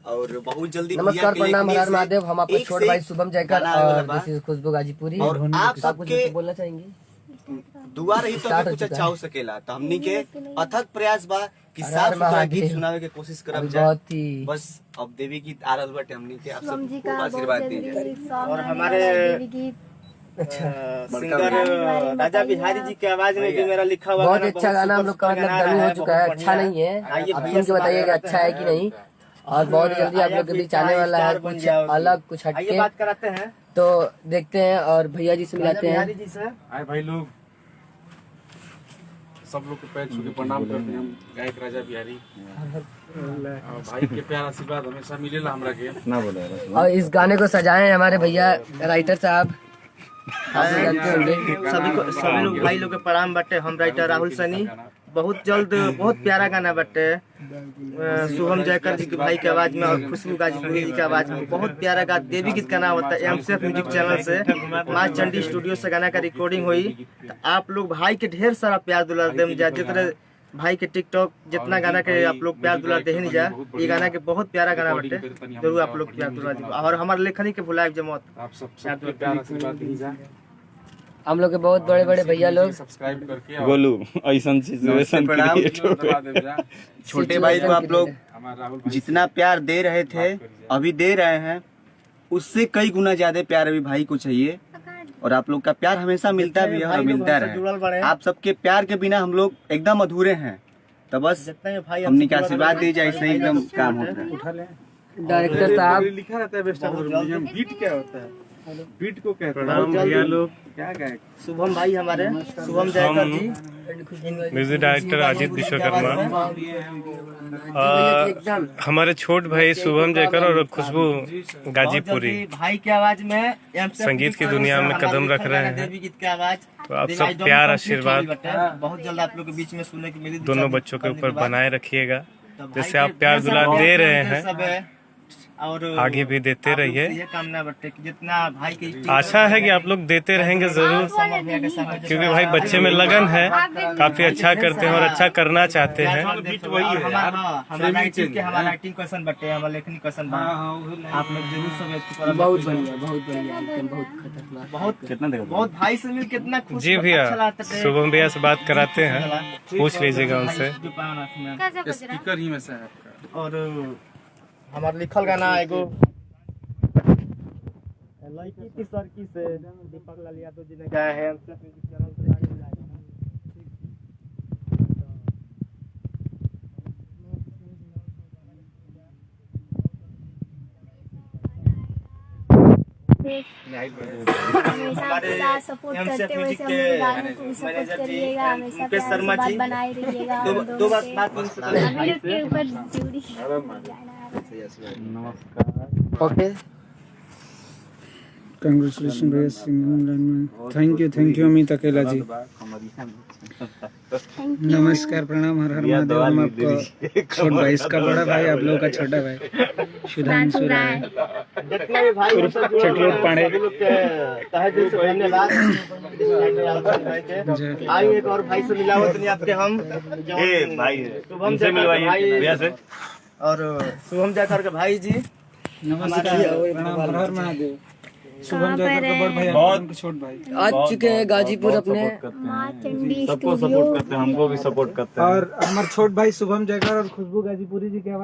और बहुत जल्दी नमस्कार, प्रणाम, हर हर महादेव। हम आपका छोटे भाई शुभम जयकर और दिस इज खुशबू गाजीपुरी। और आप सबके बोलना चाहेंगे दुआ रही तो हमें कुछ अच्छा हो सकेला। तो हमनी के अथक प्रयास बा कि साफ सुथरा गीत सुनावे के कोशिश करब जाए। बस अब देवी गीत आ रहल बाटे, हमनी के आप सब खूब आशीर्वाद दीजिए। और हमारे सिंगर राजा बिहारी जी की आवाज में भी मेरा लिखा हुआ बहुत अच्छा गाना हम लोग का मतलब डमी हो चुका है। अच्छा नहीं है, आप सुन के बताइएगा अच्छा है कि नहीं। और बहुत जल्दी आप लोग के बीच आने वाला है कुछ अलग, कुछ हटके। बात कराते हैं तो देखते हैं और भैया जी से मिलाते हैं। आए भाई लोग, सब लोग को पैर छू के प्रणाम करते हैं। हम गायक राजा बिहारी, भाई के प्यार आशीर्वाद हमेशा मिलेला हमरा के ना बोले। और इस गाने को सजाए हैं हमारे भैया राइटर साहब। सभी लोग भाई लोग के प्रणाम बटे। हम राइटर राहुल सनी। बहुत जल्द बहुत प्यारा गाना बटे शुभम जयकर जी के भाई की आवाज में और खुशबू गाजीपुरी जी की आवाज में। बहुत प्यारा गा देवी गीत गाना होता है। एमसीएफ म्यूजिक चैनल से माँ चंडी स्टूडियो से गाना का रिकॉर्डिंग हुई। तो आप लोग भाई के ढेर सारा प्यार दुलार दे जा। जितने भाई के टिकटॉक जितना गाना के आप लोग प्यार दुलार दे नहीं जा। ये गाना के बहुत प्यारा गाना बटे, जरूर आप लोग प्यार दुलार दी। और हमारे लेखनी के भुलाए जमत आप सब प्यार आशीर्वाद दीजिए। हम लोग के बहुत बड़े बड़े भैया लोग सब्सक्राइब करके बोलू ऐसा सिचुएशन छोटे भाई को आप लोग जितना प्यार दे रहे थे, अभी दे रहे हैं, उससे कई गुना ज्यादा प्यार अभी भाई को चाहिए। और आप लोग का प्यार हमेशा मिलता भी है और मिलता रहे। आप सबके प्यार के बिना हम लोग एकदम अधूरे हैं। तो बस हमने का आशीर्वाद दी जाए, इससे एकदम काम होता है। डायरेक्टर साहब लिखा रहता है बेस्ट बीट क्या होता है, बीट को कहते हैं। भैया लोग क्या गायक शुभम भाई हमारे शुभम जयकर जी, म्यूजिक डायरेक्टर अजीत विश्वकर्मा, हमारे छोट भाई शुभम जयकर और खुशबू गाजीपुरी भाई की आवाज में संगीत की दुनिया में कदम रख रहे हैं। देवी गीत की आवाज तो आप सब प्यार आशीर्वाद बहुत जल्द आप लोग के बीच में सुनने की मिली। दोनों बच्चों के ऊपर बनाए रखिएगा। जैसे आप प्यार दुलार दे रहे हैं, और आगे भी देते रहिए। ये कामना बटे कि जितना भाई की आशा है कि आप लोग देते रहेंगे जरूर, क्योंकि भाई बच्चे में लगन है, काफी अच्छा करते हैं और अच्छा करना चाहते हैं। हमारा राइटिंग क्वेश्चन बटे, हमारा लेखनी क्वेश्चन आप लोग जरूर सब बहुत बढ़िया, बहुत बढ़िया, बहुत खतरनाक, बहुत भाई से मिल कितना खुश। जी भैया, शुभम भैया से बात कराते हैं, पूछ लीजिएगा उनसे। स्पीकर ही में से है आपका। और हमारा लिखल गाना एगो लड़की की सरकी से दीपक लाल यादव जी ने गाया है। हमेशा सपोर्ट करते हुए मैनेजर करिएगा, हमेशा शर्मा जी बनाए रहिएगा। दो बात के ऊपर जुड़ी। ओके, कांग्रेचुलेशन भैया सिंगिंग लाइन में। थैंक यू अमित अकेला जी। नमस्कार, प्रणाम, हर हर महादेव। हम आपका छोटा भाई, इसका बड़ा भाई, आप लोगों का छोटा भाई सुधांशु राय, चटलोट पांडे। आई एक और भाई से मिला हुआ आपके हम भाई शुभम से मिलवाइए से। और शुभम जयकर के भाई जी नमस्कार, प्रणाम, हर हर महादेव। शुभम जयकर का बड़ भाई, बहुत छोट भाई आज चुके हैं गाजीपुर अपने। सबको सपोर्ट करते हैं, हमको भी सपोर्ट करते हैं। और हमारे छोट भाई शुभम जयकर और खुशबू गाजीपुरी जी के आवाज